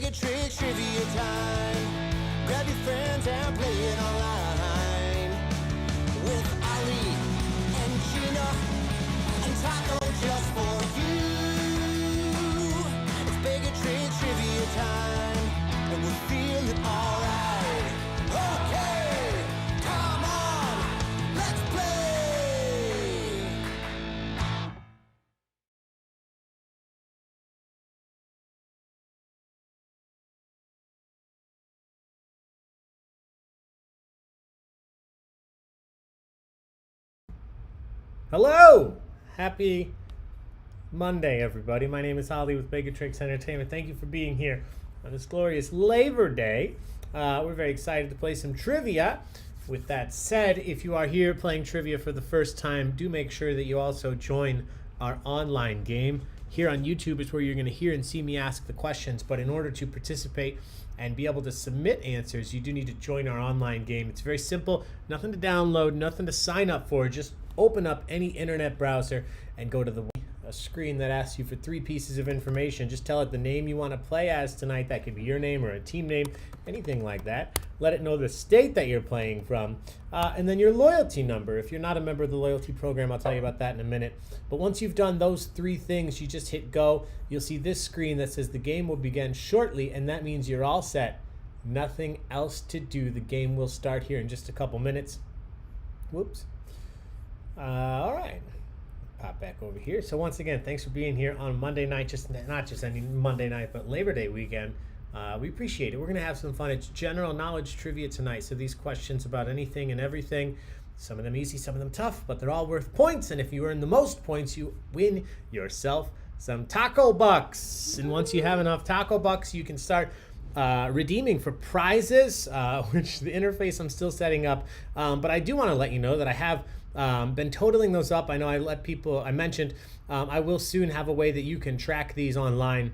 Big Tricks trivia time. Grab your friends and play it online. With Ali and Gina and Taco just for you. It's Big Tricks trivia time, and we'll feel it alright. Okay, come on, let's play. Hello! Happy Monday, everybody. My name is Holly with Baig Entertainment. Thank you for being here on this glorious Labor Day. We're very excited to play some trivia. With that said, if you are here playing trivia for the first time, do make sure that you also join our online game. Here on YouTube is where you're going to hear and see me ask the questions, but in order to participate and be able to submit answers, you do need to join our online game. It's very simple, nothing to download, nothing to sign up for. Just open up any internet browser and go to a screen that asks you for 3 pieces of information. Just tell it the name you want to play as tonight. That could be your name or a team name, anything like that. Let it know the state that you're playing from, and then your loyalty number. If you're not a member of the loyalty program, I'll tell you about that in a minute. But once you've done those 3 things, you just hit go. You'll see this screen that says the game will begin shortly, and that means you're all set. Nothing else to do. The game will start here in just a couple minutes. Whoops. All right. Pop back over here. So once again, thanks for being here on Monday night, not just any Monday night, but Labor Day weekend. We appreciate it. We're going to have some fun. It's general knowledge trivia tonight. So these questions about anything and everything, some of them easy, some of them tough, but they're all worth points. And if you earn the most points, you win yourself some taco bucks. And once you have enough taco bucks, you can start redeeming for prizes, which the interface I'm still setting up. But I do want to let you know that I have been totaling those up. I know I mentioned I will soon have a way that you can track these online.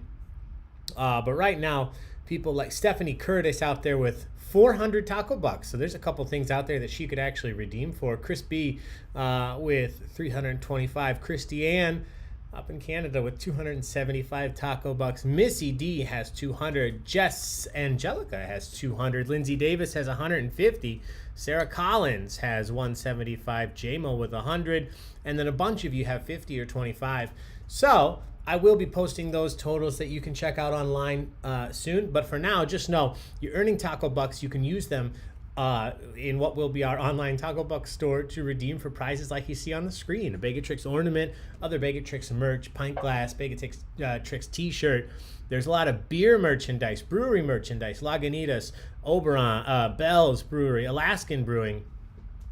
But right now, people like Stephanie Curtis out there with 400 taco bucks. So there's a couple things out there that she could actually redeem for. Chris B with 325. Christy Ann up in Canada with 275 taco bucks. Missy D has 200. Jess Angelica has 200. Lindsay Davis has 150. Sarah Collins has 175. JMO with 100. And then a bunch of you have 50 or 25. So I will be posting those totals that you can check out online soon. But for now, just know you're earning taco bucks. You can use them in what will be our online taco buck store to redeem for prizes like you see on the screen. A Baig Tricks ornament, other Baig Tricks merch, pint glass, Baig Tricks t-shirt. There's a lot of beer merchandise, brewery merchandise, Lagunitas, Oberon, Bell's Brewery, Alaskan Brewing.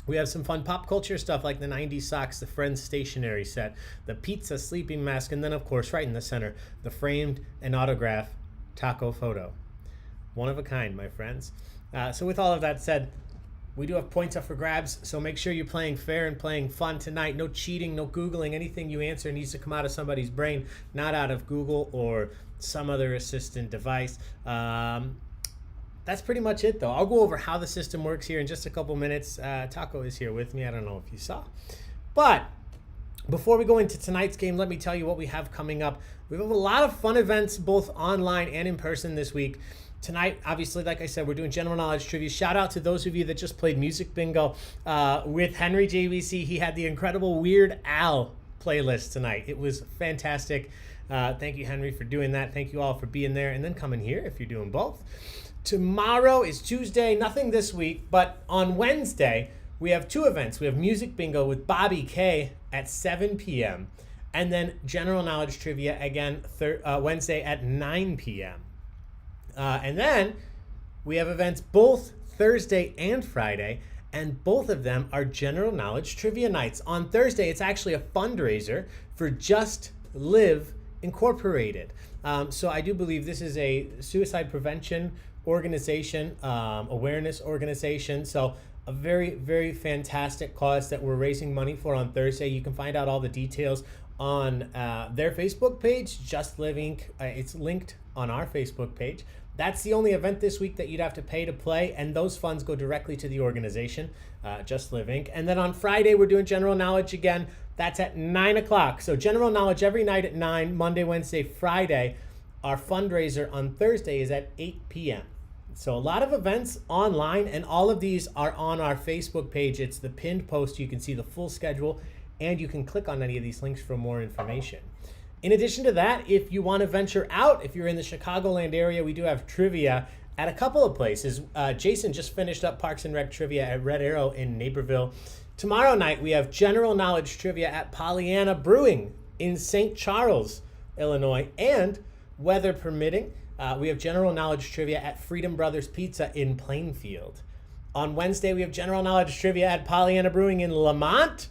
We have some fun pop culture stuff like the 90s socks, the Friends stationery set, the pizza sleeping mask, and then, of course, right in the center, the framed and autograph taco photo. One of a kind, my friends. So with all of that said, we do have points up for grabs, so make sure you're playing fair and playing fun tonight. No cheating, no Googling. Anything you answer needs to come out of somebody's brain, not out of Google or some other assistant device. That's pretty much it, though. I'll go over how the system works here in just a couple minutes. Taco is here with me. I don't know if you saw. But before we go into tonight's game, let me tell you what we have coming up. We have a lot of fun events, both online and in person this week. Tonight, obviously, like I said, we're doing general knowledge trivia. Shout out to those of you that just played Music Bingo with Henry JVC. He had the incredible Weird Al playlist tonight. It was fantastic. Thank you, Henry, for doing that. Thank you all for being there and then coming here if you're doing both. Tomorrow is Tuesday, nothing this week, but on Wednesday, we have 2 events. We have Music Bingo with Bobby K at 7 p.m. and then general knowledge trivia again Wednesday at 9 p.m. And then we have events both Thursday and Friday, and both of them are general knowledge trivia nights. On Thursday, it's actually a fundraiser for Just Live Incorporated. So I do believe this is a suicide prevention organization, awareness organization. So a very, very fantastic cause that we're raising money for on Thursday. You can find out all the details on their Facebook page, Just Live Inc. It's linked on our Facebook page. That's the only event this week that you'd have to pay to play, and those funds go directly to the organization, Just Live Inc. And then on Friday, we're doing general knowledge again. That's at 9 o'clock. So general knowledge every night at 9, Monday, Wednesday, Friday. our fundraiser on Thursday is at 8 p.m. So a lot of events online, and all of these are on our Facebook page. It's the pinned post. You can see the full schedule, and you can click on any of these links for more information. In addition to that, if you want to venture out, if you're in the Chicagoland area, we do have trivia at a couple of places. Jason just finished up Parks and Rec trivia at Red Arrow in Naperville. Tomorrow night, we have general knowledge trivia at Pollyanna Brewing in St. Charles, Illinois, and weather permitting, we have general knowledge trivia at Freedom Brothers Pizza in Plainfield. On Wednesday, we have general knowledge trivia at Pollyanna Brewing in Lamont.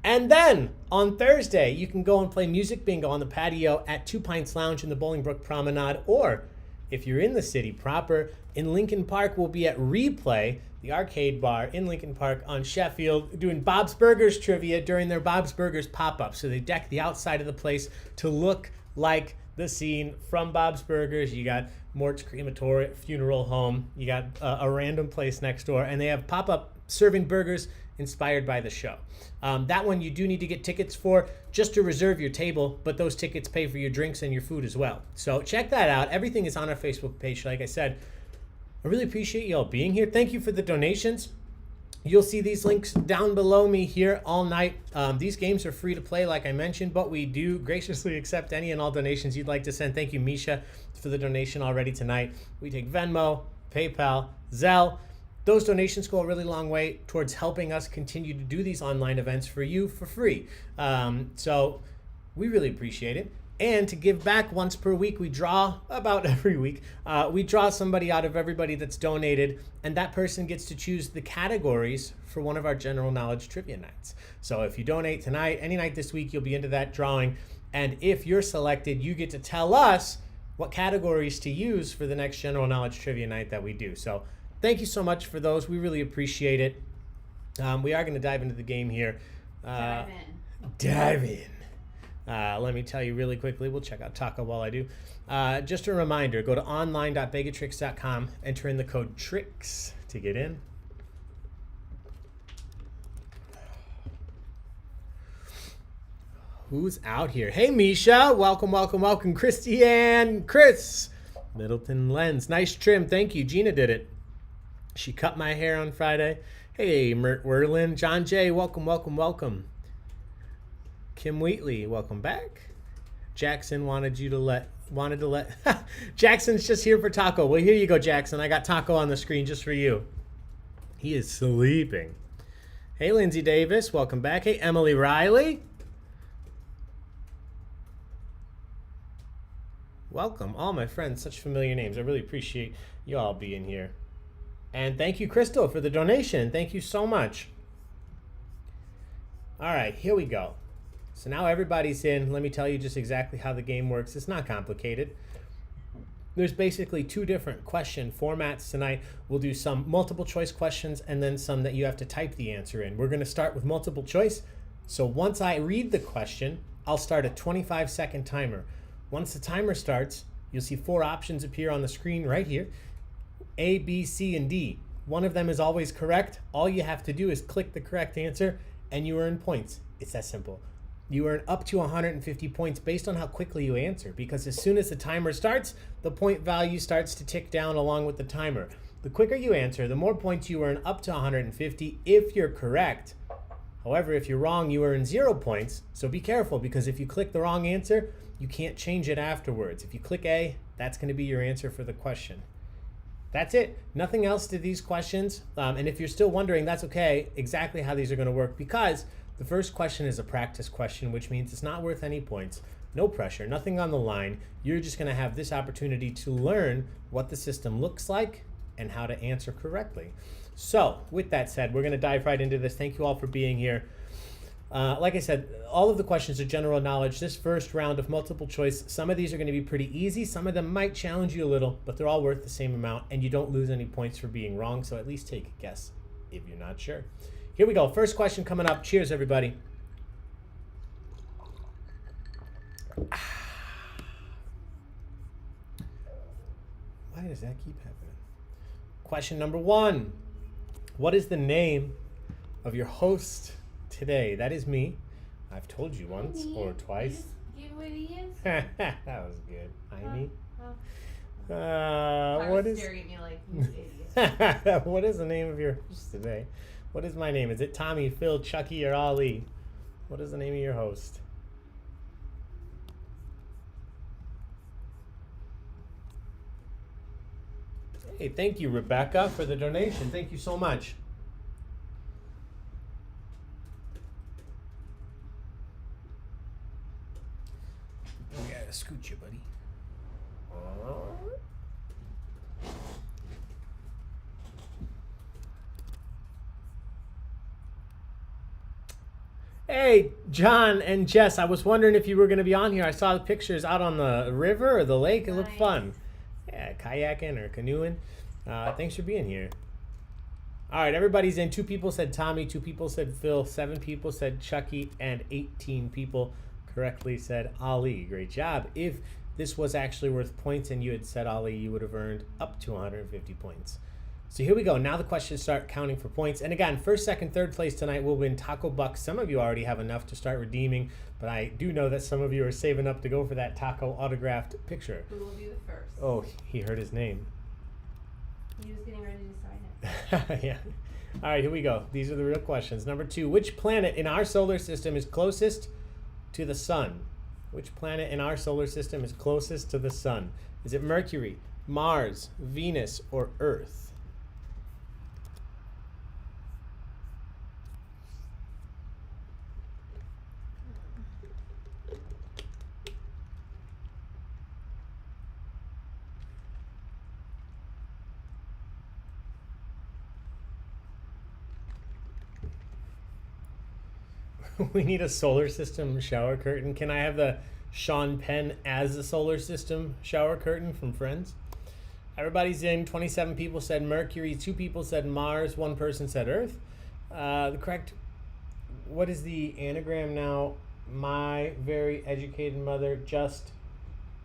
And then on Thursday, you can go and play music bingo on the patio at Two Pints Lounge in the Bolingbrook Promenade. Or if you're in the city proper, in Lincoln Park, we'll be at Replay, the arcade bar in Lincoln Park on Sheffield, doing Bob's Burgers trivia during their Bob's Burgers pop-up. So they deck the outside of the place to look like the scene from Bob's Burgers. You got Mort's Crematory Funeral Home. You got a random place next door, and they have pop-up serving burgers inspired by the show. That one you do need to get tickets for just to reserve your table, but those tickets pay for your drinks and your food as well. So check that out. Everything is on our Facebook page. Like I said, I really appreciate you all being here. Thank you for the donations. You'll see these links down below me here all night. These games are free to play, like I mentioned, but we do graciously accept any and all donations you'd like to send. Thank you, Misha, for the donation already tonight. We take Venmo, PayPal, Zelle. Those donations go a really long way towards helping us continue to do these online events for you for free. So we really appreciate it. And to give back once per week, we draw about every week. We draw somebody out of everybody that's donated, and that person gets to choose the categories for one of our general knowledge trivia nights. So if you donate tonight, any night this week, you'll be into that drawing. And if you're selected, you get to tell us what categories to use for the next general knowledge trivia night that we do. So thank you so much for those. We really appreciate it. We are going to dive into the game here. Dive in. Let me tell you really quickly. We'll check out Taco while I do. Just a reminder, go to online.baigoftricks.com, enter in the code TRICKS to get in. Who's out here? Hey, Misha. Welcome, welcome, welcome. Christiane, Chris. Middleton Lens. Nice trim. Thank you. Gina did it. She cut my hair on Friday. Hey, Mert Werlin. John J. Welcome, welcome, welcome. Kim Wheatley, welcome back. Jackson wanted to let Jackson's just here for Taco. Well, here you go, Jackson. I got Taco on the screen just for you. He is sleeping. Hey, Lindsay Davis, welcome back. Hey, Emily Riley. Welcome, all my friends. Such familiar names. I really appreciate you all being here. And thank you, Crystal, for the donation. Thank you so much. All right, here we go. So now everybody's in. Let me tell you just exactly how the game works. It's not complicated. There's basically two different question formats tonight. We'll do some multiple choice questions and then some that you have to type the answer in. We're going to start with multiple choice. So once I read the question, I'll start a 25-second timer. Once the timer starts, you'll see 4 options appear on the screen right here. A, B, C, and D. One of them is always correct. All you have to do is click the correct answer and you earn points. It's that simple. You earn up to 150 points based on how quickly you answer, because as soon as the timer starts, the point value starts to tick down along with the timer. The quicker you answer, the more points you earn, up to 150 if you're correct. However, if you're wrong, you earn 0 points. So be careful, because if you click the wrong answer, you can't change it afterwards. If you click A, that's going to be your answer for the question. That's it. Nothing else to these questions. And if you're still wondering, that's okay, exactly how these are going to work, because the first question is a practice question, which means it's not worth any points. No pressure, nothing on the line. You're just going to have this opportunity to learn what the system looks like and how to answer correctly. So, with that said, we're going to dive right into this. Thank you all for being here. Like I said, all of the questions are general knowledge. This first round of multiple choice, some of these are going to be pretty easy. Some of them might challenge you a little, but they're all worth the same amount, and you don't lose any points for being wrong, so at least take a guess if you're not sure. Here we go. First question coming up. Cheers, everybody. Why does that keep happening? Question number 1. What is the name of your host today? That is me. I've told you once or twice. Give what he is. That was good. I'm me. What is staring at me like, you idiot. what is the name of your host today? What is my name? Is it Tommy, Phil, Chucky, or Ali? What is the name of your host? Hey, thank you, Rebecca, for the donation. Thank you so much. I gotta scoot you, buddy. Hey, John and Jess, I was wondering if you were going to be on here. I saw the pictures out on the river or the lake. It looked fun. Yeah, kayaking or canoeing. Thanks for being here. All right, everybody's in. 2 people said Tommy, 2 people said Phil, 7 people said Chucky, and 18 people correctly said Ali. Great job. If this was actually worth points and you had said Ali, you would have earned up to 150 points. So here we go. Now the questions start counting for points. And again, first, second, third place tonight will win taco bucks. Some of you already have enough to start redeeming, but I do know that some of you are saving up to go for that taco autographed picture. Who will be the first? Oh, he heard his name. He was getting ready to sign it. Yeah. All right, here we go. These are the real questions. Number 2, which planet in our solar system is closest to the sun? Which planet in our solar system is closest to the sun? Is it Mercury, Mars, Venus, or Earth? We need a solar system shower curtain. Can I have the Sean Penn as a solar system shower curtain from Friends? Everybody's in. 27 people said Mercury, 2 people said Mars, 1 person said Earth. The correct, what is the anagram now? My very educated mother just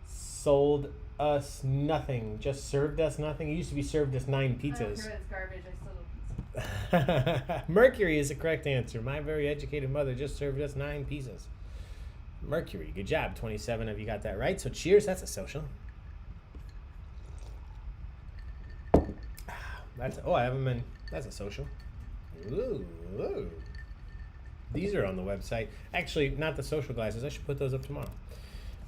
sold us nothing. Just served us nothing. It used to be served us 9 pizzas. I don't care if it's garbage. I still don't pizza. Mercury is the correct answer. My very educated mother just served us 9 pizzas. Mercury. Good job. 27 of you got that right. So cheers. That's a social. I haven't been. That's a social. Ooh. These are on the website. Actually, not the social glasses. I should put those up tomorrow.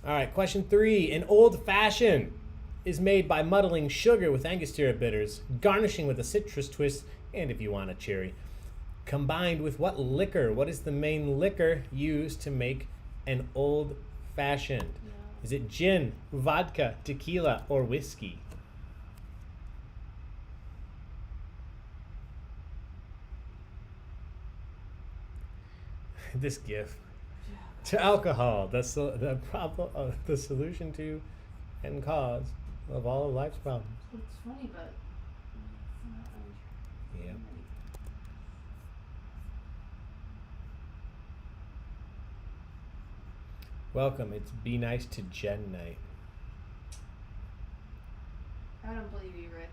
All right. Question 3. An old fashioned is made by muddling sugar with Angostura bitters, garnishing with a citrus twist, and if you want a cherry. Combined with what liquor? What is the main liquor used to make an old fashioned? Yeah. Is it gin, vodka, tequila, or whiskey? This gif. To alcohol, the problem, the solution to and cause of all of life's problems. It's funny, but it's not untrue. Yeah. Welcome. It's Be Nice to Jen night. I don't believe you, Rich.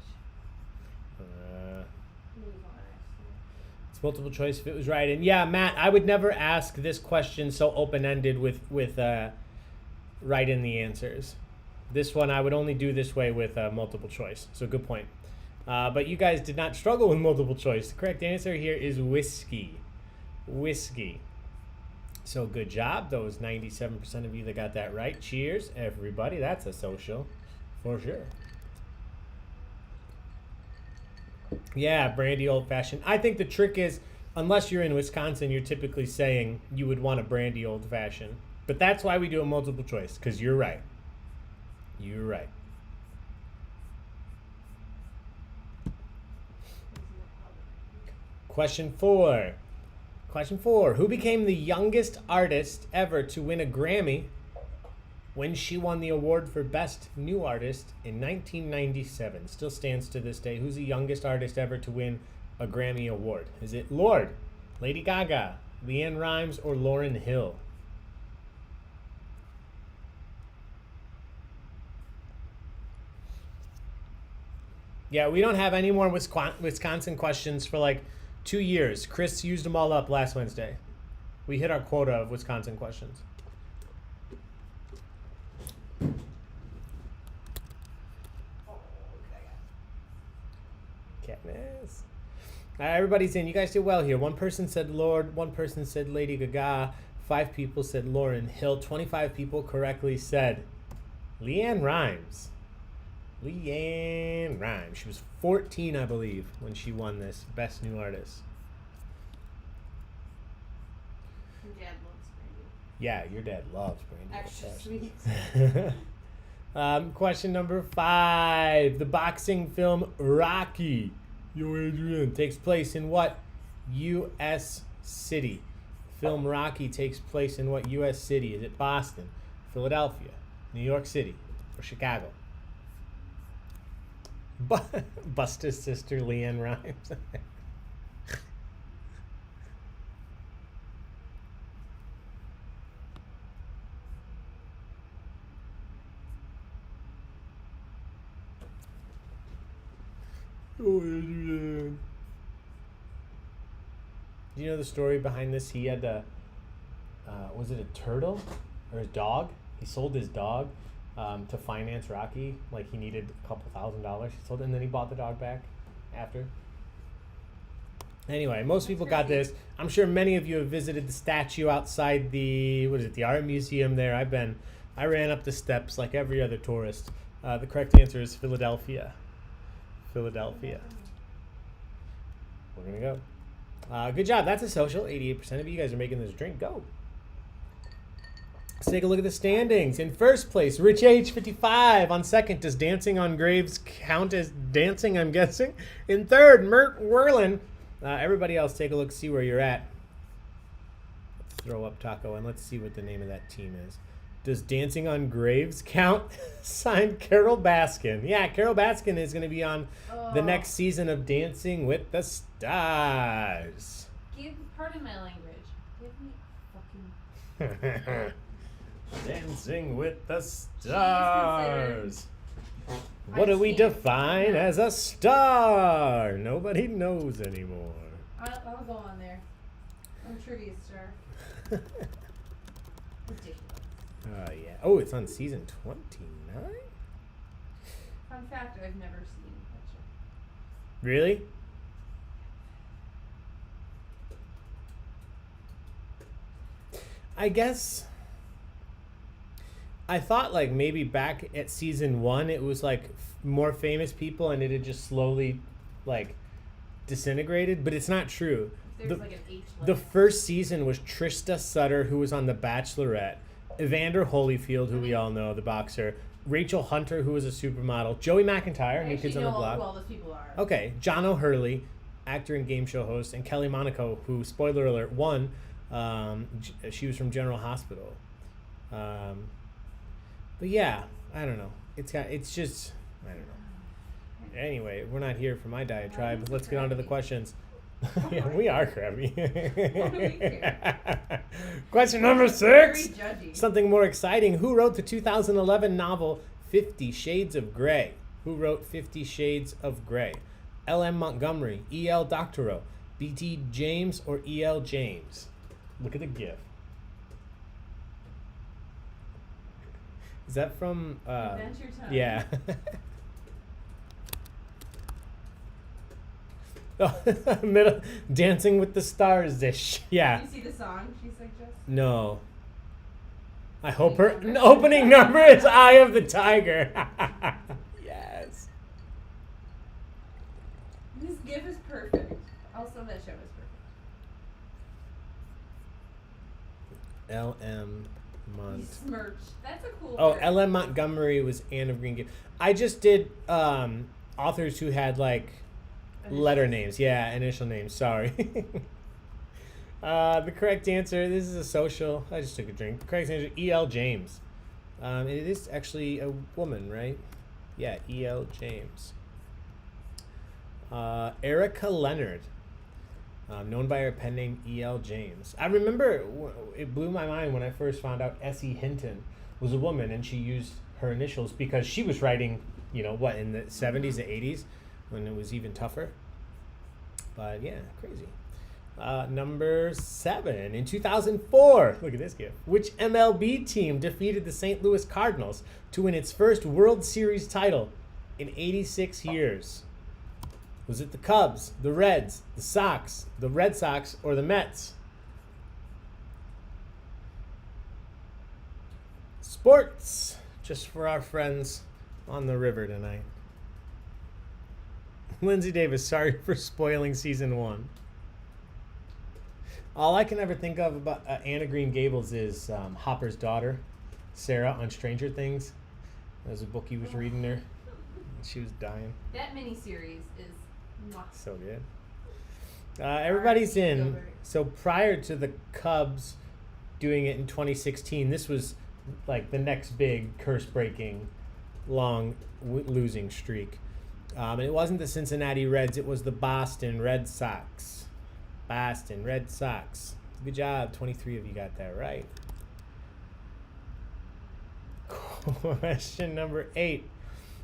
Move on, It's multiple choice if it was right. And yeah, Matt, I would never ask this question so open-ended with right in the answers. This one I would only do this way with multiple choice. So good point. But you guys did not struggle with multiple choice. The correct answer here is whiskey. Whiskey. So good job. Those 97% of you that got that right. Cheers, everybody. That's a social for sure. Yeah, brandy old fashioned. I think the trick is, unless you're in Wisconsin, you're typically saying you would want a brandy old fashioned. But that's why we do a multiple choice, because you're right. You're right. Question 4. Question 4. Who became the youngest artist ever to win a Grammy when she won the award for Best New Artist in 1997? Still stands to this day. Who's the youngest artist ever to win a Grammy award? Is it Lorde, Lady Gaga, LeAnn Rimes, or Lauryn Hill? Yeah, we don't have any more Wisconsin questions for like 2 years. Chris used them all up last Wednesday. We hit our quota of Wisconsin questions. Everybody's in. You guys did well here. One person said Lord. One person said Lady Gaga. 5 people said Lauryn Hill. 25 people correctly said Leanne Rimes. Leanne Rimes. She was 14, I believe, when she won this Best New Artist. Your dad loves Brandy. Yeah, your dad loves Brandy. Extra sweet. Question number 5. The boxing film Rocky, Yo Adrian, takes place in what U.S. city? Film Rocky takes place in what U.S. city? Is it Boston, Philadelphia, New York City, or Chicago? Buster's sister, Leanne Rimes. Oh, Adrian. Do you know the story behind this? He had was it a turtle or a dog? He sold his dog to finance Rocky. Like he needed a couple $1,000. He sold it, and then he bought the dog back after. Anyway, most people got this. I'm sure many of you have visited the statue outside the art museum there. I ran up the steps like every other tourist. The correct answer is Philadelphia. Philadelphia. We're gonna go. Good job. That's a social. 88% of you guys are making this drink. Go. Let's take a look at the standings. In first place, Rich H, 55. On second, does Dancing on Graves count as dancing, I'm guessing? In third, Mert Werlin. Everybody else, take a look, see where you're at. Let's throw up Taco, and let's see what the name of that team is. Does Dancing on Graves count? Signed Carol Baskin. Yeah, Carol Baskin is going to be on the next season of Dancing with the Stars. Pardon my language. Give me fucking... Dancing with the Stars. What do we define as a star? Nobody knows anymore. I'll go on there. I'm a trivia star. Ridiculous. Yeah. Oh, it's on season 29? Fun fact, I've never seen that show. Really? I guess I thought like maybe back at season 1 it was like more famous people and it had just slowly like disintegrated, but it's not true. There's like an H The first season was Trista Sutter, who was on The Bachelorette, Evander Holyfield, who we all know, the boxer, Rachel Hunter, who was a supermodel, Joey McIntyre, New Kids on the Block. Who all those people are. Okay, John O'Hurley, actor and game show host, and Kelly Monaco, who, spoiler alert, won. She was from General Hospital. But yeah, I don't know. It's just, I don't know. Anyway, we're not here for my diatribe. Let's get on to the questions. Yeah, we are crabby. Question number 6. Something more exciting. Who wrote the 2011 novel 50 Shades of Grey? Who wrote 50 Shades of Grey? L.M. Montgomery, E.L. Doctorow, B.T. James, or E.L. James? Look at the GIF. Is that from... Adventure Time. Yeah. Middle, Dancing with the Stars dish. Yeah. Did you see the song she suggests? No. I hope her opening number is Eye of the Tiger. Yes. This GIF is perfect. Also, that show is perfect. L.M. Smirch. That's a cool Oh, word. L.M. Montgomery was Anne of Green Gables. I just did authors who had like letter names. Yeah, initial names. Sorry. The correct answer, this is a social. I just took a drink. The correct answer, E.L. James. And it is actually a woman, right? Yeah, E.L. James. Erica Leonard, known by her pen name E.L. James. I remember it blew my mind when I first found out S.E. Hinton was a woman and she used her initials because she was writing, in the 70s and 80s when it was even tougher. But yeah, crazy. Number 7. In 2004, look at this gift. Which MLB team defeated the St. Louis Cardinals to win its first World Series title in 86 years? Was it the Cubs, the Reds, the Sox, the Red Sox, or the Mets? Sports, just for our friends on the river tonight. Lindsay Davis, sorry for spoiling season 1. All I can ever think of about Anna Green Gables is Hopper's daughter, Sarah, on Stranger Things. That was a book he was reading there. She was dying. That miniseries is so good. Everybody's in. So prior to the Cubs doing it in 2016, this was like the next big curse-breaking, long losing streak. And it wasn't the Cincinnati Reds. It was the Boston Red Sox. Boston Red Sox. Good job. 23 of you got that right. Question number 8.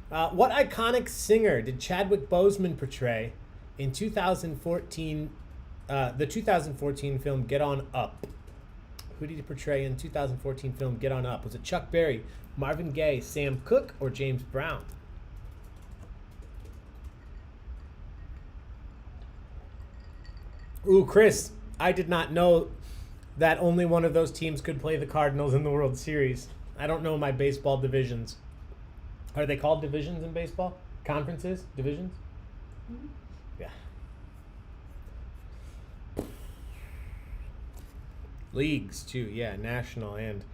What iconic singer did Chadwick Boseman portray in 2014, the 2014 film Get On Up? Who did he portray in 2014 film Get On Up? Was it Chuck Berry, Marvin Gaye, Sam Cooke, or James Brown? Ooh, Chris, I did not know that only one of those teams could play the Cardinals in the World Series. I don't know my baseball divisions. Are they called divisions in baseball? Conferences? Divisions? Mm-hmm. Yeah. Leagues, too. Yeah, national and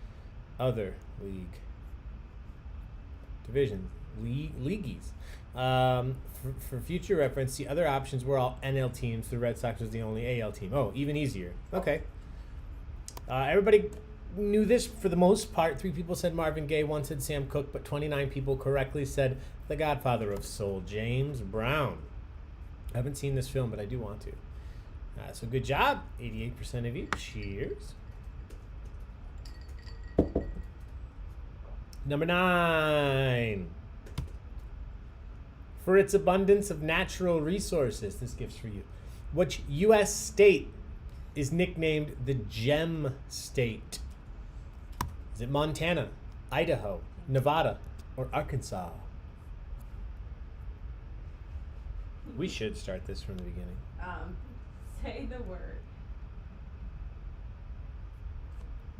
other league. Divisions. Leagues. For future reference, the other options were all NL teams. The Red Sox was the only AL team. Oh, even easier. Okay. Everybody knew this for the most part. 3 people said Marvin Gaye, 1 said Sam Cooke, but 29 people correctly said the godfather of soul, James Brown. I haven't seen this film, but I do want to. So good job, 88% of you. Cheers. Number 9. For its abundance of natural resources, this gift's for you. Which U.S. state is nicknamed the Gem State? Is it Montana, Idaho, Nevada, or Arkansas? We should start this from the beginning. Say the word.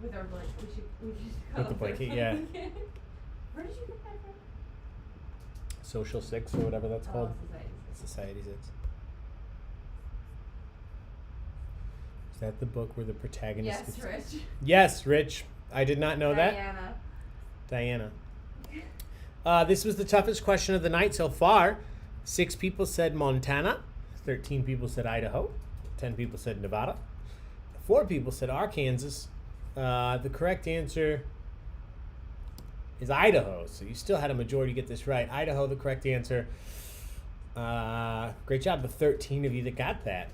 With our blanket. We should With the blanket, yeah. Where did you get that from? Social 6 or whatever that's called. Society 6. Society 6. Is that the book where the protagonist Yes, Rich. Yes, Rich. I did not know Diana. Diana. This was the toughest question of the night so far. 6 people said Montana. 13 people said Idaho. 10 people said Nevada. 4 people said Arkansas. The correct answer is Idaho. So you still had a majority get this right. Idaho, the correct answer. Great job, the 13 of you that got that.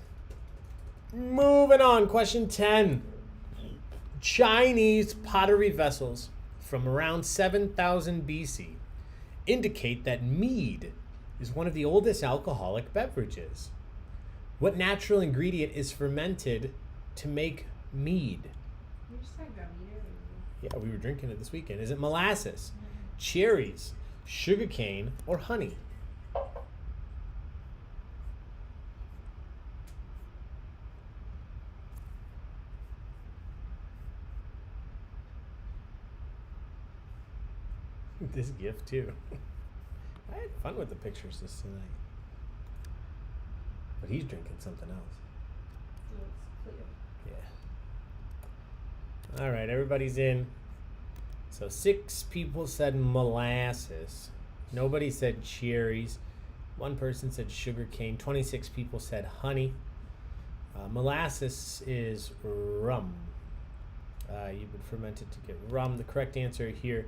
Moving on, question 10. Chinese pottery vessels from around 7000 BC indicate that mead is one of the oldest alcoholic beverages. What natural ingredient is fermented to make mead? We just talked about mead earlier. Yeah, we were drinking it this weekend. Is it molasses, cherries, sugarcane, or honey? This gift too. I had fun with the pictures this tonight. But he's drinking something else. So it's clear. Yeah. All right, everybody's in. So 6 people said molasses. Nobody said cherries. 1 person said sugar cane. 26 people said honey. Molasses is rum. You would ferment it to get rum. The correct answer here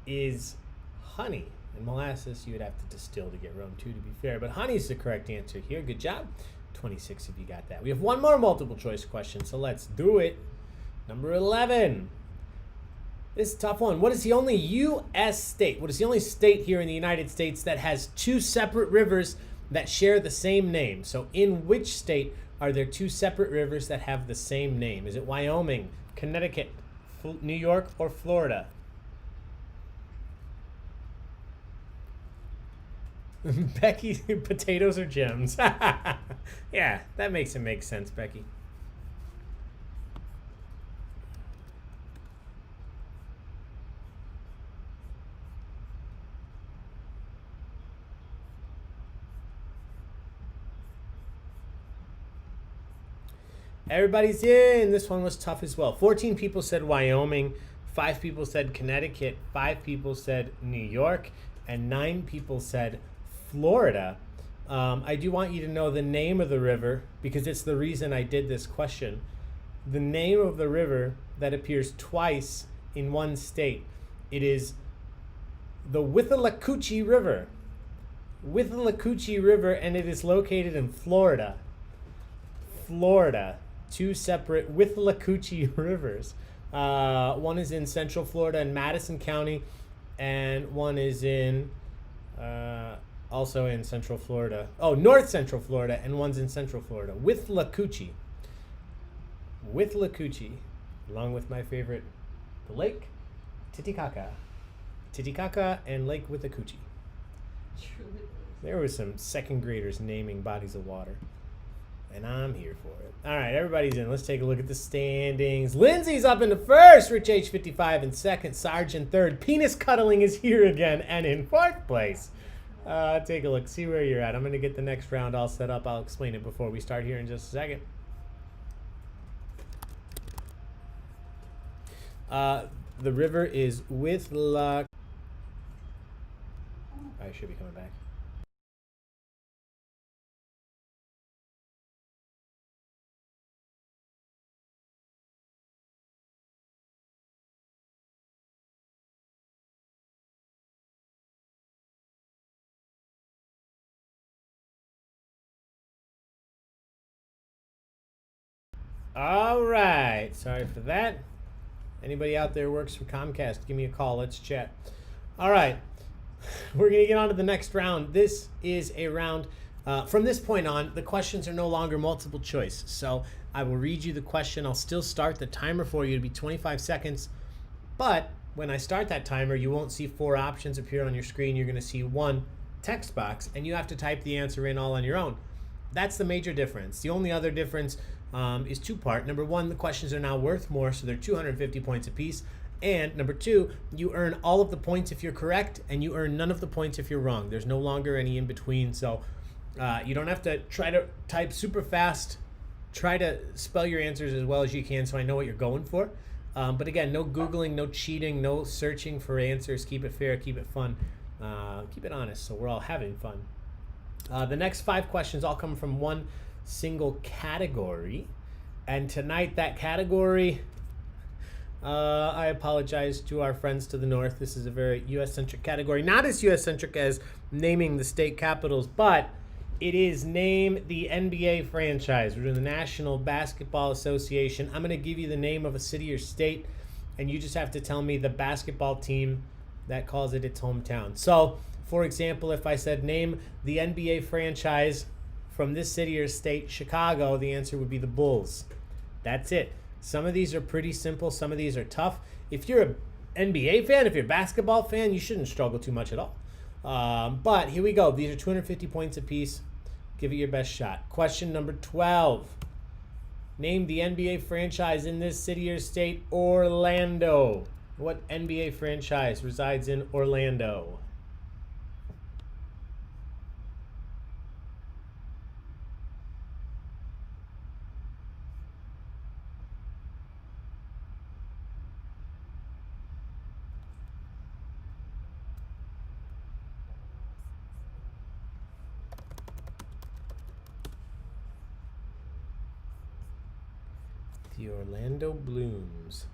is honey. And molasses you would have to distill to get rum too, to be fair. But honey is the correct answer here. Good job. 26 of you got that. We have 1 more multiple choice question, so let's do it. Number 11. This is a tough one. What is the only U.S. state? What is the only state here in the United States that has 2 separate rivers that share the same name? So in which state are there 2 separate rivers that have the same name? Is it Wyoming, Connecticut, New York, or Florida? Becky, potatoes or gems? Yeah, that makes it make sense, Becky. Everybody's in. This one was tough as well. 14 people said Wyoming. 5 people said Connecticut. 5 people said New York. And 9 people said Florida. I do want you to know the name of the river because it's the reason I did this question. The name of the river that appears twice in one state. It is the Withlacoochee River. Withlacoochee River, and it is located in Florida. Florida. 2 separate Withlacoochee rivers. One is in Central Florida in Madison County, and one is in also in Central Florida. Oh, North Central Florida, and one's in Central Florida. Withlacoochee. Withlacoochee, along with my favorite, the lake, Titicaca. Titicaca and Lake Withlacoochee. Truly. There was some second graders naming bodies of water. And I'm here for it. All right, everybody's in. Let's take a look at the standings. Lindsay's up in the first. Rich H 55 in second. Sarge in third. Penis cuddling is here again and in fourth place. Take a look. See where you're at. I'm going to get the next round all set up. I'll explain it before we start here in just a second. The river is I should be coming back. All right. Sorry for that. Anybody out there works for Comcast, give me a call. Let's chat. All right. We're going to get on to the next round. This is a round. From this point on, the questions are no longer multiple choice. So I will read you the question. I'll still start the timer for you to be 25 seconds. But when I start that timer, you won't see 4 options appear on your screen. You're going to see 1 text box, and you have to type the answer in all on your own. That's the major difference. The only other difference is 2-part. Number 1, the questions are now worth more, so they're 250 points apiece. And number 2, you earn all of the points if you're correct, and you earn none of the points if you're wrong. There's no longer any in between, so you don't have to try to type super fast. Try to spell your answers as well as you can so I know what you're going for. But again, no Googling, no cheating, no searching for answers. Keep it fair, keep it fun, keep it honest so we're all having fun. The next 5 questions all come from one single category. And tonight that category, I apologize to our friends to the north. This is a very U.S.-centric category. Not as U.S.-centric as naming the state capitals, but it is name the NBA franchise. We're doing the National Basketball Association. I'm going to give you the name of a city or state, and you just have to tell me the basketball team that calls it its hometown. So, for example, if I said name the NBA franchise from this city or state, Chicago, the answer would be the Bulls. That's it. Some of these are pretty simple. Some of these are tough. If you're an NBA fan, if you're a basketball fan, you shouldn't struggle too much at all. But here we go. These are 250 points apiece. Give it your best shot. Question number 12. Name the NBA franchise in this city or state, Orlando. What NBA franchise resides in Orlando? The Orlando Blooms.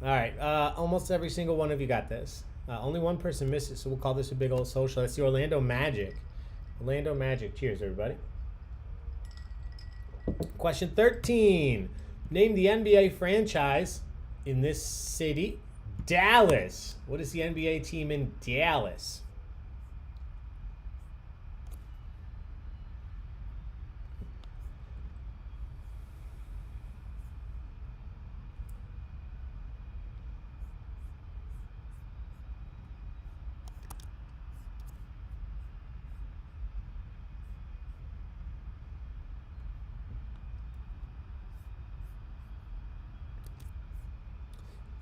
All right, almost every single one of you got this. Only one person missed it, so we'll call this a big old social. That's the Orlando Magic. Orlando Magic. Cheers, everybody. Question 13. Name the NBA franchise in this city. Dallas. What is the NBA team in Dallas?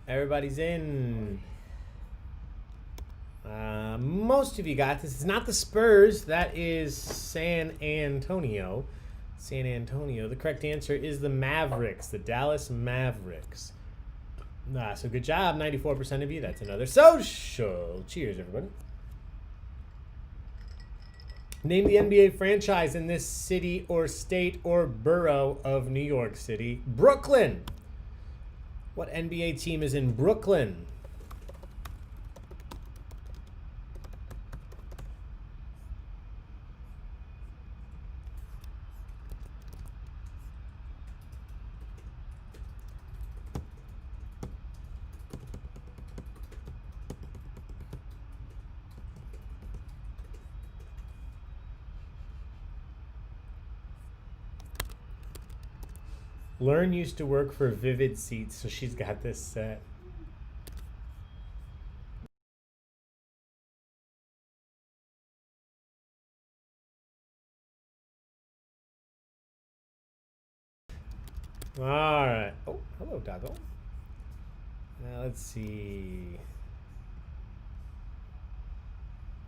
Everybody's in. Most of you got this. It's not the Spurs. That is San Antonio. San Antonio. The correct answer is the Mavericks, the Dallas Mavericks. So good job, 94% of you. That's another social. Cheers, everybody. Name the NBA franchise in this city or state or borough of New York City. Brooklyn. What NBA team is in Brooklyn? Lauren used to work for Vivid Seats, so she's got this set. All right. Oh, hello, Doggo. Now let's see.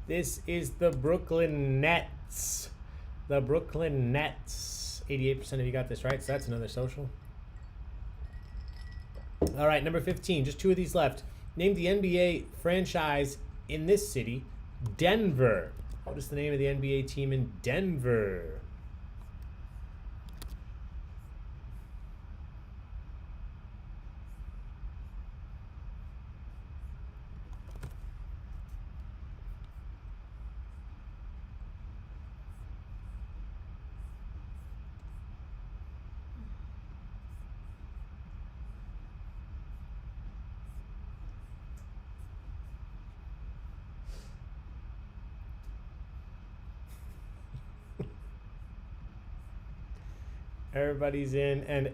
This is the Brooklyn Nets. The Brooklyn Nets. 88% of you got this right, so that's another social. All right, number 15. Just 2 of these left. Name the NBA franchise in this city, Denver. What is the name of the NBA team in Denver? Everybody's in, and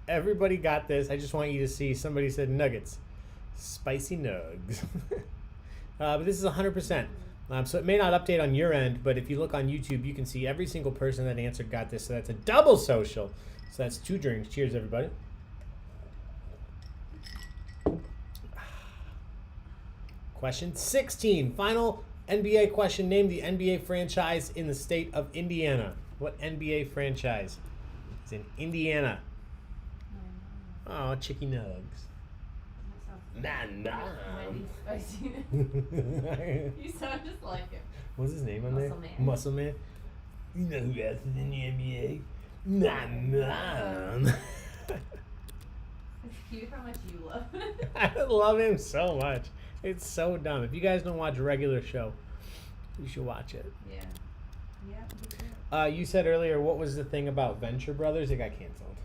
everybody got this. I just want you to see. Somebody said nuggets. Spicy nugs. But this is 100%. So it may not update on your end, but if you look on YouTube, you can see every single person that answered got this. So that's a double social. So that's 2 drinks. Cheers, everybody. Question 16. Final NBA question. Name the NBA franchise in the state of Indiana. What NBA franchise is in Indiana? Oh, Chicky Nugs. Nah. You sound just like him. What's his name on Muscle there? Man. Muscle Man. You know who else is in the NBA? Nah. It's cute how much you love it. I love him so much. It's so dumb. If you guys don't watch a regular show, you should watch it. Yeah. Yeah. You said earlier, what was the thing about Venture Brothers? It got canceled.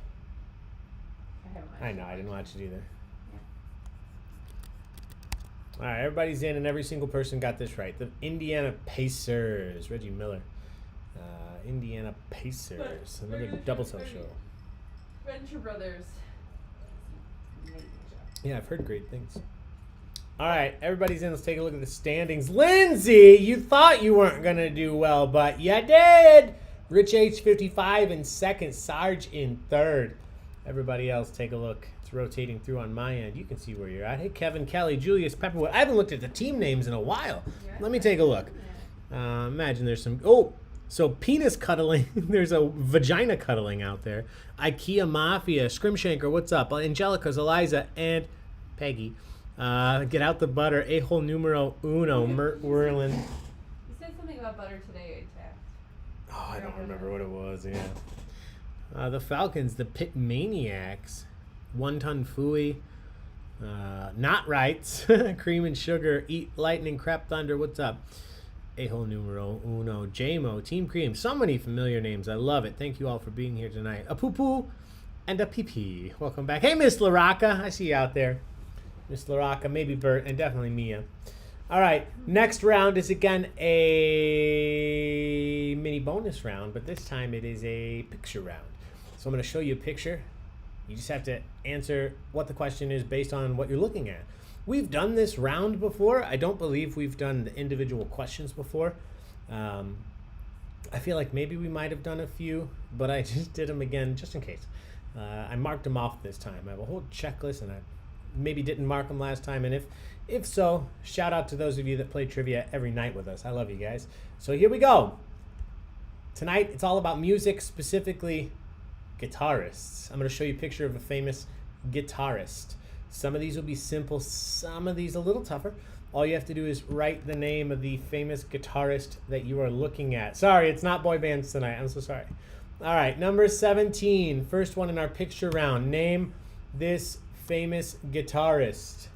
I know, I didn't watch it either. All right, everybody's in, and every single person got this right. The Indiana Pacers, Reggie Miller. Indiana Pacers, another double social. Venture Brothers. Yeah, I've heard great things. All right, everybody's in. Let's take a look at the standings. Lindsay, you thought you weren't going to do well, but you did. Rich H, 55 in second. Sarge in third. Everybody else, take a look. It's rotating through on my end. You can see where you're at. Hey, Kevin, Kelly, Julius, Pepperwood. I haven't looked at the team names in a while. Let me take a look. Imagine there's some... Oh, so penis cuddling. There's a vagina cuddling out there. IKEA Mafia, Scrimshanker, what's up? Angelica's, Eliza, and Peggy. Get out the butter. A-hole numero uno. Mert Werlin. You said something about butter today, Jack. Oh, I don't remember what it was, yeah. The Falcons, the Pit Maniacs. 1 Ton Fooey. Not Rights. Cream and Sugar. Eat Lightning. Crap Thunder. What's up? A-hole numero uno. JMO. Team Cream. So many familiar names. I love it. Thank you all for being here tonight. A poo-poo and a pee-pee. Welcome back. Hey, Miss Laraka. I see you out there. Miss Laraka, maybe Bert, and definitely Mia. All right, next round is again a mini bonus round, but this time it is a picture round. So I'm going to show you a picture. You just have to answer what the question is based on what you're looking at. We've done this round before. I don't believe we've done the individual questions before. I feel like maybe we might have done a few, but I just did them again just in case. I marked them off this time. I have a whole checklist, and I maybe didn't mark them last time, and if so, shout out to those of you that play trivia every night with us. I love you guys. So here we go. Tonight, it's all about music, specifically guitarists. I'm going to show you a picture of a famous guitarist. Some of these will be simple, some of these a little tougher. All you have to do is write the name of the famous guitarist that you are looking at. Sorry, it's not boy bands tonight. I'm so sorry. All right, number 17. First one in our picture round. Name this famous guitarist.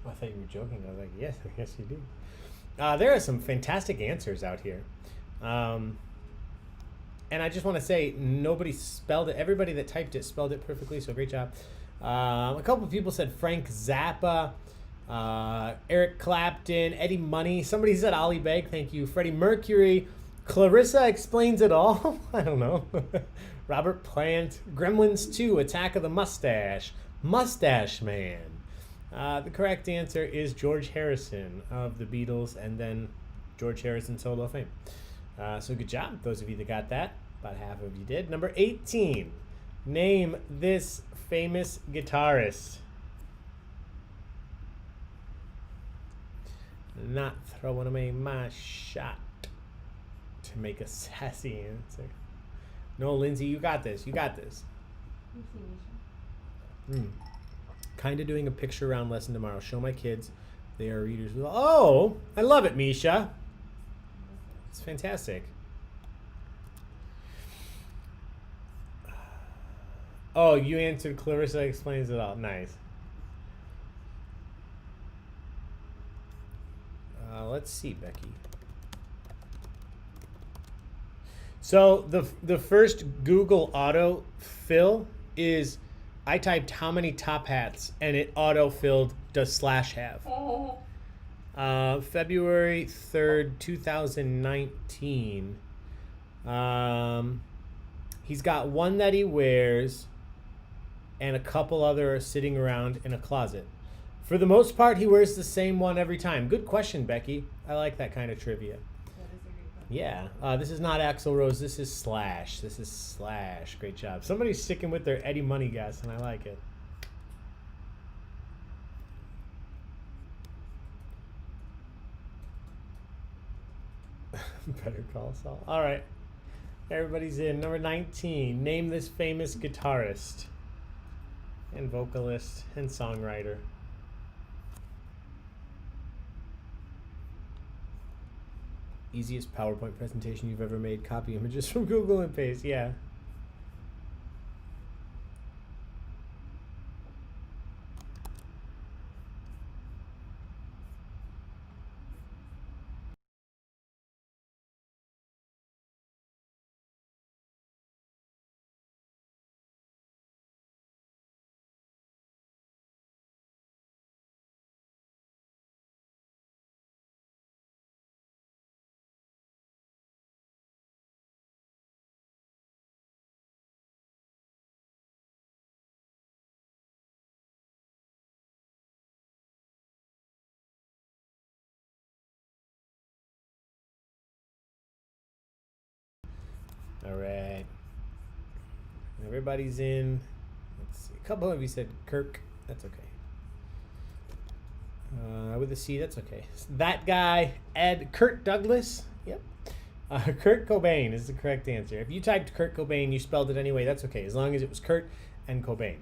I thought you were joking. I was like, yes, you do. There are some fantastic answers out here. And I just want to say, nobody spelled it. Everybody that typed it spelled it perfectly, so great job. A couple of people said Frank Zappa, Eric Clapton, Eddie Money. Somebody said Ollie Baig, thank you. Freddie Mercury, Clarissa Explains It All. I don't know. Robert Plant, Gremlins 2, Attack of the Mustache, Mustache Man. The correct answer is George Harrison of the Beatles, and then George Harrison solo fame. So good job, those of you that got that. About half of you did. Number 18. Name this famous guitarist. Not throwing away my shot to make a sassy answer. No, Lindsay, you got this. You got this. Kind of doing a picture round lesson tomorrow. Show my kids. They are readers. Oh, I love it, Misha. It's fantastic. Oh, you answered Clarissa Explains It All. Nice. Let's see, Becky. So the first Google auto fill is I typed how many top hats and it auto-filled does / have. February 3rd, 2019. He's got one that he wears and a couple other are sitting around in a closet. For the most part, he wears the same one every time. Good question, Becky. I like that kind of trivia. That is a great question. Yeah, this is not Axl Rose. This is Slash. This is Slash. Great job. Somebody's sticking with their Eddie Money guess, and I like it. Better Call Saul. All right. Everybody's in. Number 19. Name this famous guitarist and vocalist and songwriter. Easiest PowerPoint presentation you've ever made. Copy images from Google and paste. Yeah. All right. Everybody's in. Let's see. A couple of you said Kirk. That's okay. With a C, that's okay. That guy, Kurt Douglas. Yep. Kurt Cobain is the correct answer. If you typed Kurt Cobain, you spelled it anyway, that's okay. As long as it was Kurt and Cobain.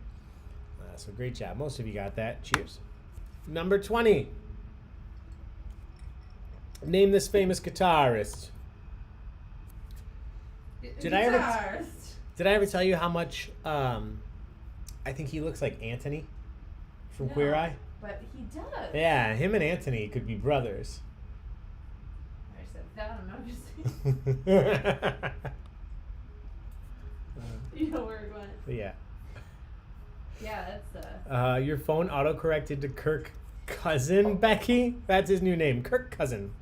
So great job. Most of you got that. Cheers. Number 20. Name this famous guitarist. Did I ever tell you how much I think he looks like Anthony from Queer Eye? But he does. Yeah, him and Anthony could be brothers. I said that, I'm not just you know where we're going. Yeah. Yeah, that's your phone auto-corrected to Kirk Cousin Becky? That's his new name. Kirk Cousin.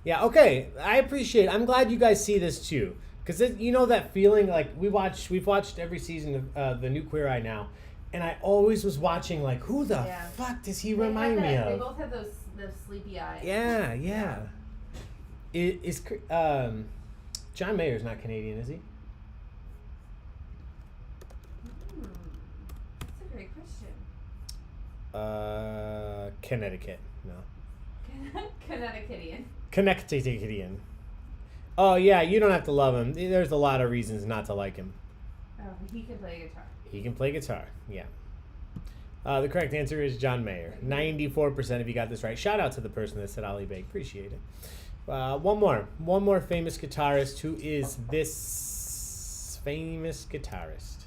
Yeah, okay. I appreciate it. I'm glad you guys see this too. Because you know that feeling, like we've watched every season of the new Queer Eye now. And I always was watching like, who the fuck does he remind me of? They both have those sleepy eyes. Yeah. Is John Mayer's not Canadian, is he? That's a great question. Connecticut. No. Connecticutian. Connecticutian. Oh yeah, you don't have to love him. There's a lot of reasons not to like him. Oh, he can play guitar. He can play guitar. Yeah. The correct answer is John Mayer. 94% of you got this right. Shout out to the person that said Ali Baig. Appreciate it. One more famous guitarist. Who is this famous guitarist?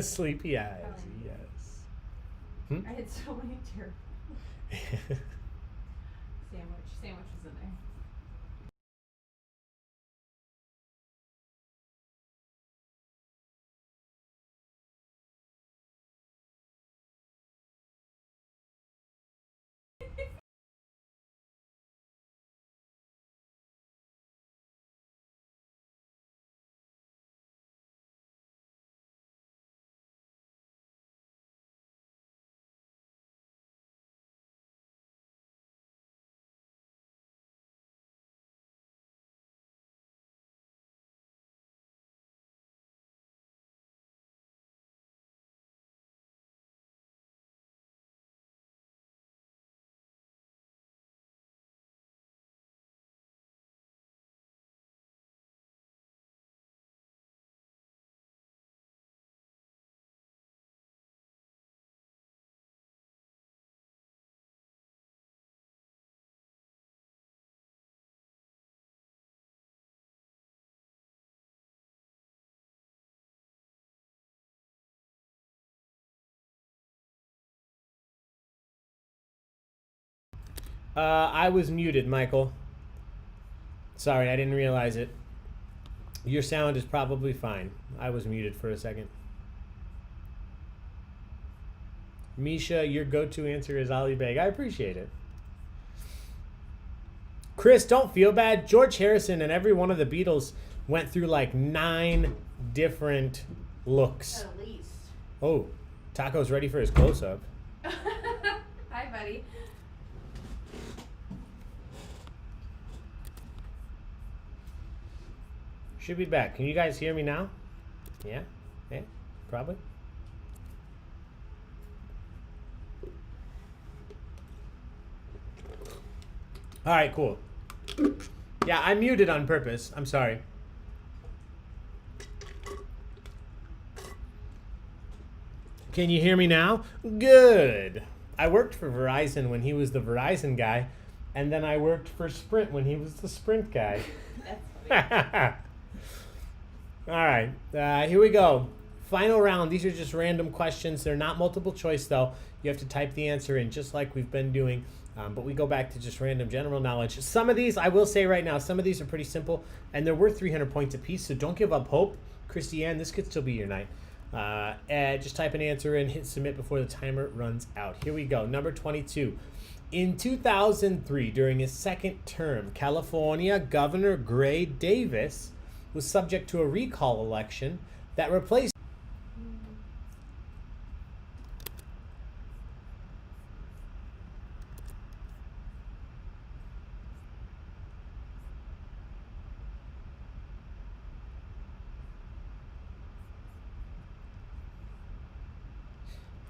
Sleepy eyes. Yes. I had so many terrible. Sandwich was in there. I was muted, Michael. Sorry, I didn't realize it. Your sound is probably fine. I was muted for a second. Misha, your go-to answer is Ali Baig. I appreciate it. Chris, don't feel bad. George Harrison and every one of the Beatles went through like 9 different looks. At least. Oh, Taco's ready for his close-up. Hi, buddy. Should be back. Can you guys hear me now? Yeah? Yeah? Probably. All right, cool. Yeah, I muted on purpose. I'm sorry. Can you hear me now? Good. I worked for Verizon when he was the Verizon guy, and then I worked for Sprint when he was the Sprint guy. That's funny. All right, here we go. Final round. These are just random questions. They're not multiple choice, though. You have to type the answer in just like we've been doing. But we go back to just random general knowledge. Some of these, I will say right now, some of these are pretty simple, and they're worth 300 points apiece, so don't give up hope. Christiane, this could still be your night. Just type an answer in, hit submit before the timer runs out. Here we go. Number 22. In 2003, during his second term, California Governor Gray Davis was subject to a recall election that replaced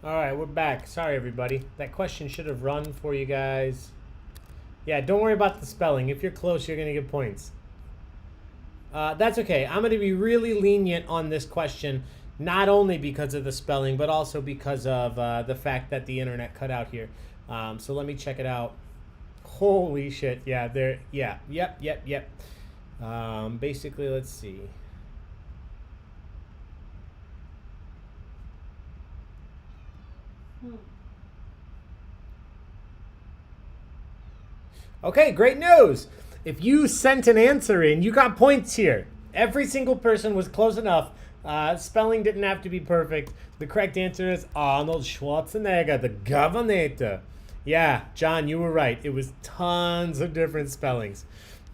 All right, we're back. Sorry, everybody. That question should have run for you guys. Yeah, don't worry about the spelling. If you're close, you're going to get points. That's okay. I'm going to be really lenient on this question, not only because of the spelling, but also because of the fact that the internet cut out here. So let me check it out. Holy shit. Yeah, there. Yeah, yep. Basically, let's see. Okay, great news. If you sent an answer in, you got points here. Every single person was close enough Spelling didn't have to be perfect. The correct answer is Arnold Schwarzenegger, the Governator. Yeah, John, you were right. It was tons of different spellings.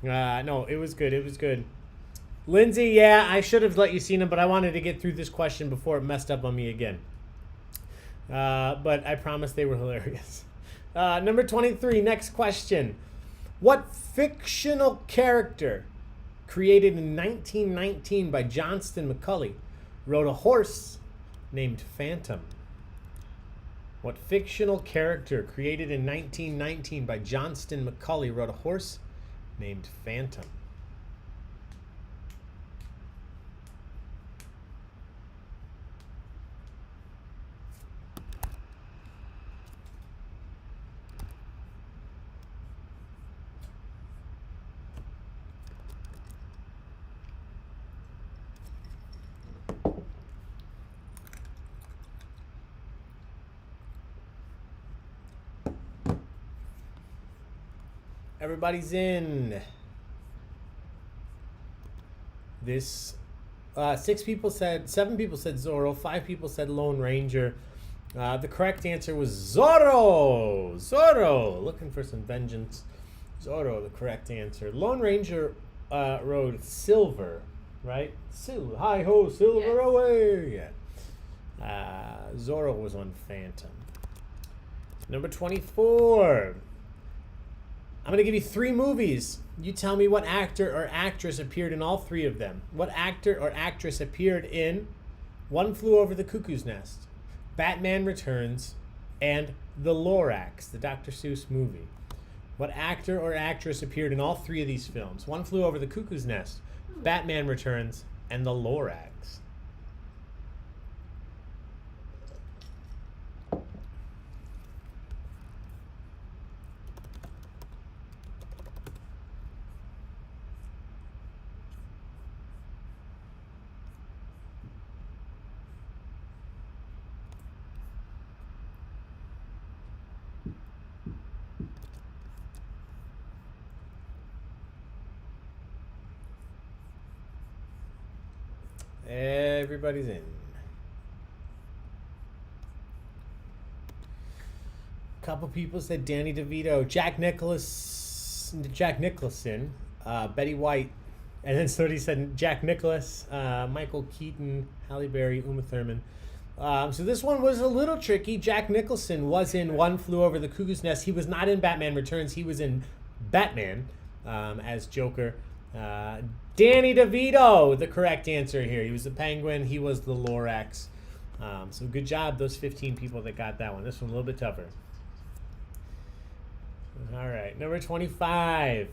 No, it was good. It was good. Lindsay, yeah, I should have let you see them, but I wanted to get through this question before it messed up on me again. But I promise they were hilarious. Number 23, next question. What fictional character created in 1919 by Johnston McCulley rode a horse named Phantom? What fictional character created in 1919 by Johnston McCulley rode a horse named Phantom? Everybody's in. This, 7 people said Zorro, 5 people said Lone Ranger. The correct answer was Zorro. Zorro, looking for some vengeance. Zorro, the correct answer. Lone Ranger rode Silver, right? Hi ho, Silver Yes. away. Yeah. Zorro was on Phantom. Number 24. I'm going to give you 3 movies. You tell me what actor or actress appeared in all 3 of them. What actor or actress appeared in One Flew Over the Cuckoo's Nest, Batman Returns, and The Lorax, the Dr. Seuss movie? What actor or actress appeared in all 3 of these films? One Flew Over the Cuckoo's Nest, Batman Returns, and The Lorax. Everybody's in. A couple people said Danny DeVito, Jack Nicholson, Betty White, and then somebody said Jack Nicklaus, Michael Keaton, Halle Berry, Uma Thurman. So this one was a little tricky. Jack Nicholson was in One Flew Over the Cuckoo's Nest. He was not in Batman Returns. He was in Batman as Joker. Danny DeVito, the correct answer here. He was the Penguin. He was the Lorax. So good job, those 15 people that got that one. This one a little bit tougher. All right, number 25.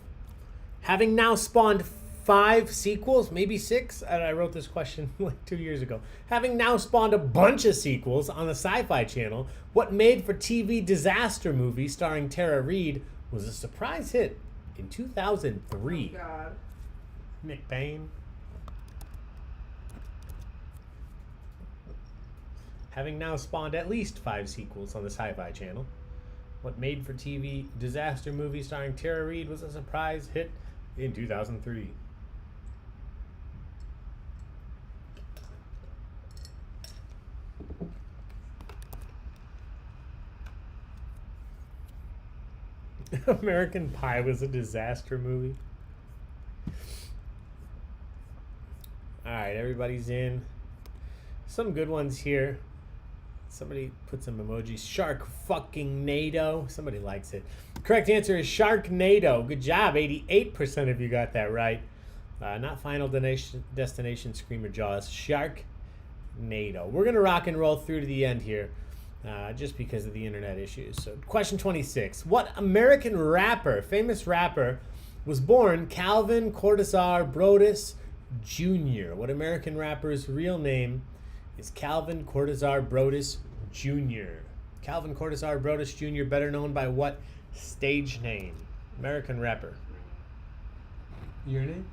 Having now spawned 5 sequels, maybe 6. I wrote this question like 2 years ago. Having now spawned a bunch of sequels on the Sci-Fi Channel, what made-for-TV disaster movie starring Tara Reid was a surprise hit in 2003? Oh, God. Nick Payne. Having now spawned at least 5 sequels on the Sci-Fi Channel, what made-for-TV disaster movie starring Tara Reid was a surprise hit in 2003? American Pie was a disaster movie. All right, everybody's in. Some good ones here. Somebody put some emojis. Shark fucking NATO. Somebody likes it. Correct answer is Sharknado. Good job. 88% of you got that right. Not Final Destination Screamer Jaws. Sharknado. We're going to rock and roll through to the end here. Just because of the internet issues. So, question 26. What American rapper, famous rapper, was born Calvin Cordozar Broadus Jr.? What American rapper's real name is Calvin Cordozar Broadus Jr.? Calvin Cordozar Broadus Jr., better known by what stage name? American rapper. Your name?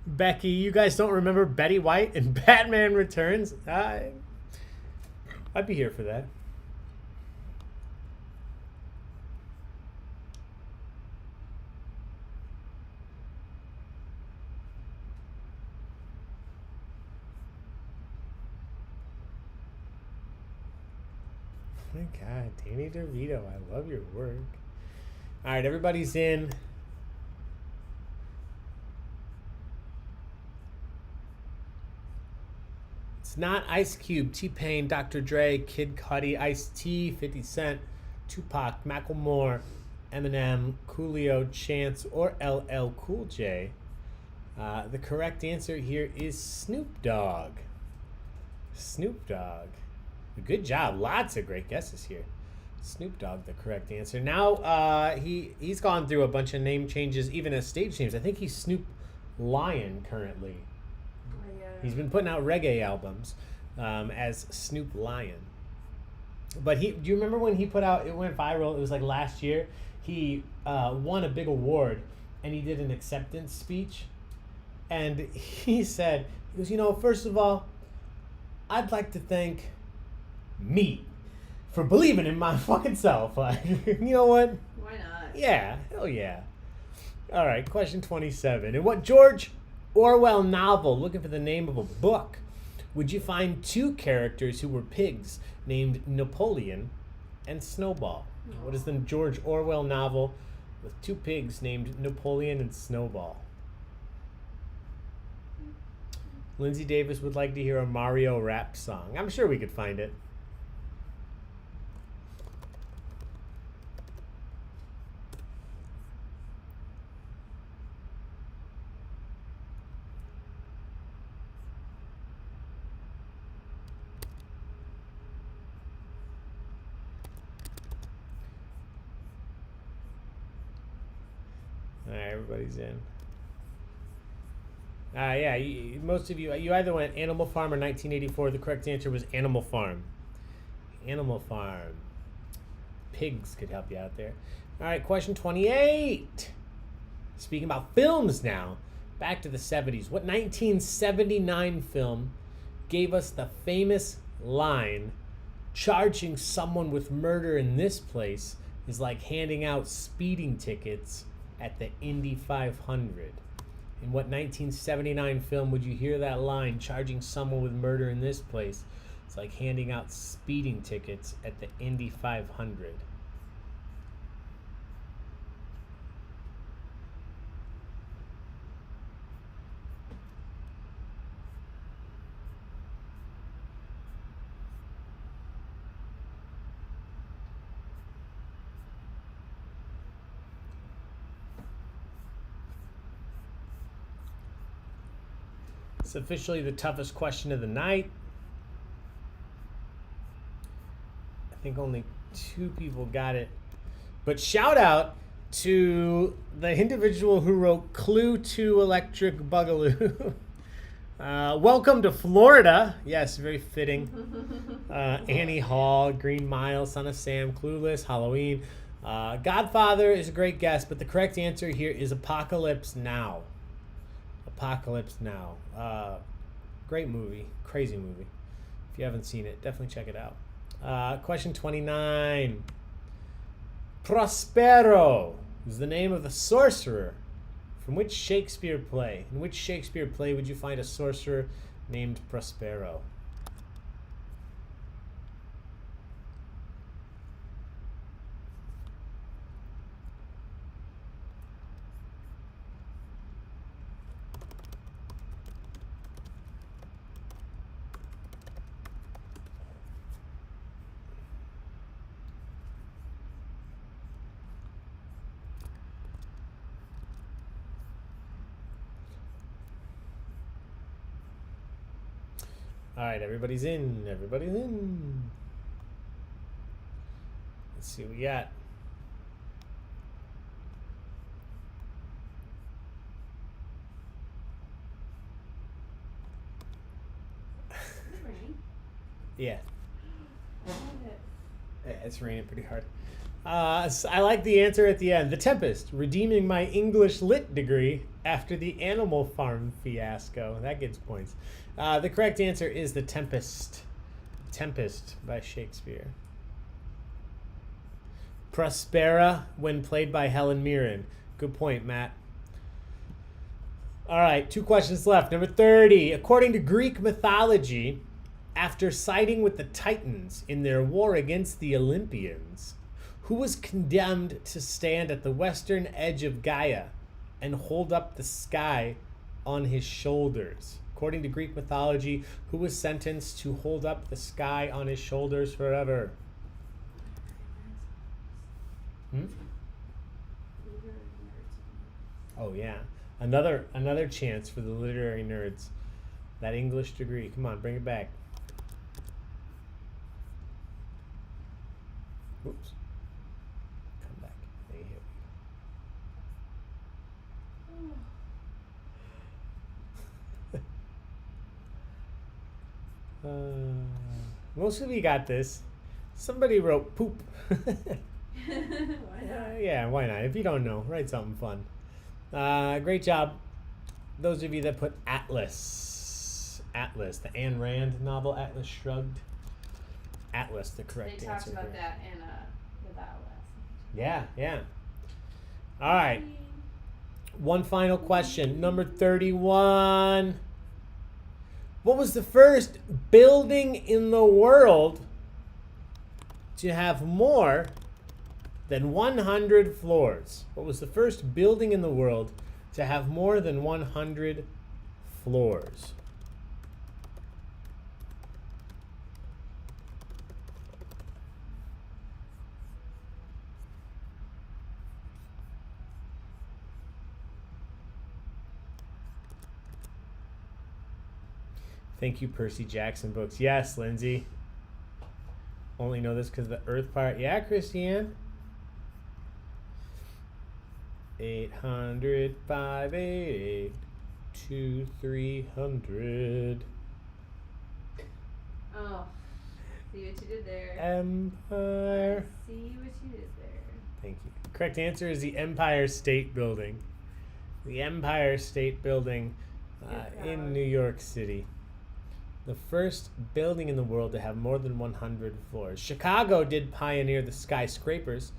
Becky, you guys don't remember Betty White and Batman Returns? I'd be here for that. my God, Danny DeVito, I love your work. All right, everybody's in. It's not Ice Cube, T-Pain, Dr. Dre, Kid Cudi, Ice-T, 50 Cent, Tupac, Macklemore, Eminem, Coolio, Chance, or LL Cool J. The correct answer here is Snoop Dogg. Snoop Dogg. Good job. Lots of great guesses here. Snoop Dogg, the correct answer. Now, he's gone through a bunch of name changes, even as stage names. I think he's Snoop Lion currently. He's been putting out reggae albums as Snoop Lion. But do you remember when he put out, it went viral, it was like last year, he won a big award and he did an acceptance speech. And he said, he goes, first of all, I'd like to thank me for believing in my fucking self. You know what? Why not? Yeah, hell yeah. All right, question 27. In what George Orwell novel, looking for the name of a book, would you find two characters who were pigs named Napoleon and Snowball? What is the George Orwell novel with two pigs named Napoleon and Snowball? Lindsay Davis would like to hear a Mario rap song. I'm sure we could find it. All right, everybody's in. Yeah, most of you either went Animal Farm or 1984. The correct answer was Animal Farm. Animal Farm. Pigs could help you out there. All right, question 28. Speaking about films now, back to the 70s. What 1979 film gave us the famous line, charging someone with murder in this place is like handing out speeding tickets at the Indy 500? In what 1979 film would you hear that line, charging someone with murder in this place? It's like handing out speeding tickets at the Indy 500. It's officially the toughest question of the night. I think only 2 people got it. But shout out to the individual who wrote Clue to Electric Boogaloo. Welcome to Florida. Yes, very fitting. Annie Hall, Green Mile, Son of Sam, Clueless, Halloween. Godfather is a great guess, but the correct answer here is Apocalypse Now. Apocalypse Now. Great movie. Crazy movie. If you haven't seen it, definitely check it out. Question 29. Prospero is the name of the sorcerer from which Shakespeare play? In which Shakespeare play would you find a sorcerer named Prospero? All right, everybody's in. Everybody's in. Let's see what we got. Yeah. It's raining pretty hard. I like the answer at the end. The Tempest, redeeming my English Lit degree after the Animal Farm fiasco. That gets points. The correct answer is The Tempest. Tempest by Shakespeare. Prospera when played by Helen Mirren. Good point, Matt. All right, 2 questions left. Number 30. According to Greek mythology, After siding with the Titans in their war against the Olympians, who was condemned to stand at the western edge of Gaia and hold up the sky on his shoulders? According to Greek mythology, who was sentenced to hold up the sky on his shoulders forever? Oh yeah, another chance for the literary nerds. That English degree. Come on, bring it back. Oops. Come back. Here we go. Most of you got this. Somebody wrote poop. Why not? Yeah, why not? If you don't know, write something fun. Great job. Those of you that put Atlas, the Ayn Rand novel, Atlas Shrugged. Atlas, the correct They answer. talked about here. that in without last. Yeah. All right. One final question. Number 31. What was the first building in the world to have more than 100 floors? What was the first building in the world to have more than 100 floors? Thank you, Percy Jackson Books. Yes, Lindsay. Only know this because of the Earth part. Yeah, Christiane. 800 588 2300. Oh, see what you did there. Empire. See what you did there. Thank you. Correct answer is the Empire State Building. The Empire State Building in New York City. The first building in the world to have more than 100 floors. Chicago did pioneer the skyscrapers,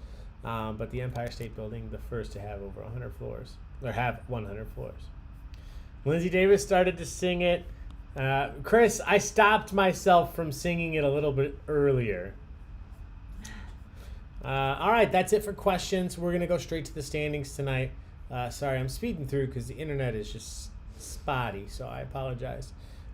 but the Empire State Building, the first to have over 100 floors, or have 100 floors. Lindsay Davis started to sing it. Chris, I stopped myself from singing it a little bit earlier. All right, that's it for questions. We're going to go straight to the standings tonight. Sorry, I'm speeding through because the internet is just spotty, so I apologize.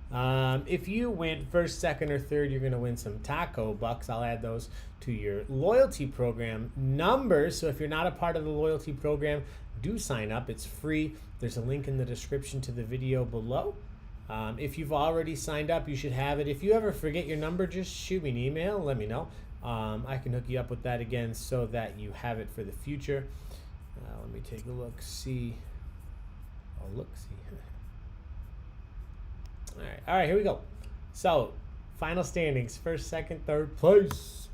If you win first, second, or third, you're going to win some taco bucks. I'll add those to your loyalty program numbers. So if you're not a part of the loyalty program, do sign up. It's free. There's a link in the description to the video below. If you've already signed up, you should have it. If you ever forget your number, just shoot me an email. Let me know. I can hook you up with that again so that you have it for the future. Let me take a look. See. Oh, look. See. All right, here we go. So, final standings. First, second, third place.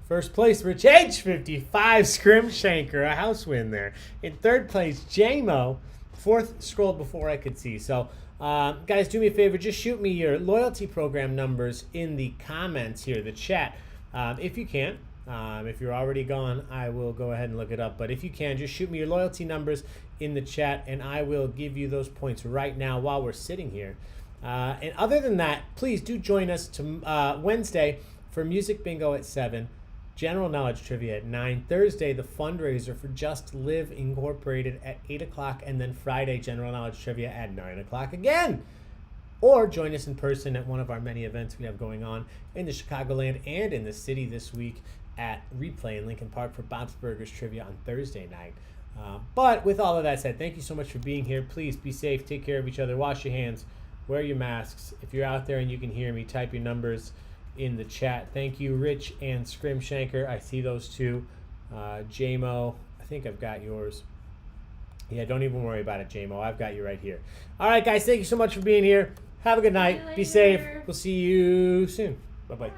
First place, Rich H, 55, Scrimshanker, a house win there. In third place, J-Mo. Fourth, scrolled before I could see. So, guys, do me a favor. Just shoot me your loyalty program numbers in the comments here, the chat. If you can. If you're already gone, I will go ahead and look it up. But if you can, just shoot me your loyalty numbers in the chat, and I will give you those points right now while we're sitting here. And other than that, please do join us to Wednesday for Music Bingo at 7, General Knowledge Trivia at 9, Thursday, the fundraiser for Just Live Incorporated at 8 o'clock, and then Friday, General Knowledge Trivia at 9 o'clock again. Or join us in person at one of our many events we have going on in the Chicagoland and in the city this week at Replay in Lincoln Park for Bob's Burgers Trivia on Thursday night. But with all of that said, thank you so much for being here. Please be safe, take care of each other, wash your hands, wear your masks. If you're out there and you can hear me, type your numbers in the chat. Thank you, Rich and Scrimshanker. I see those two. J-Mo, I think I've got yours. Yeah, don't even worry about it, J-Mo. I've got you right here. All right, guys, thank you so much for being here. Have a good night. Be safe. We'll see you soon. Bye-bye.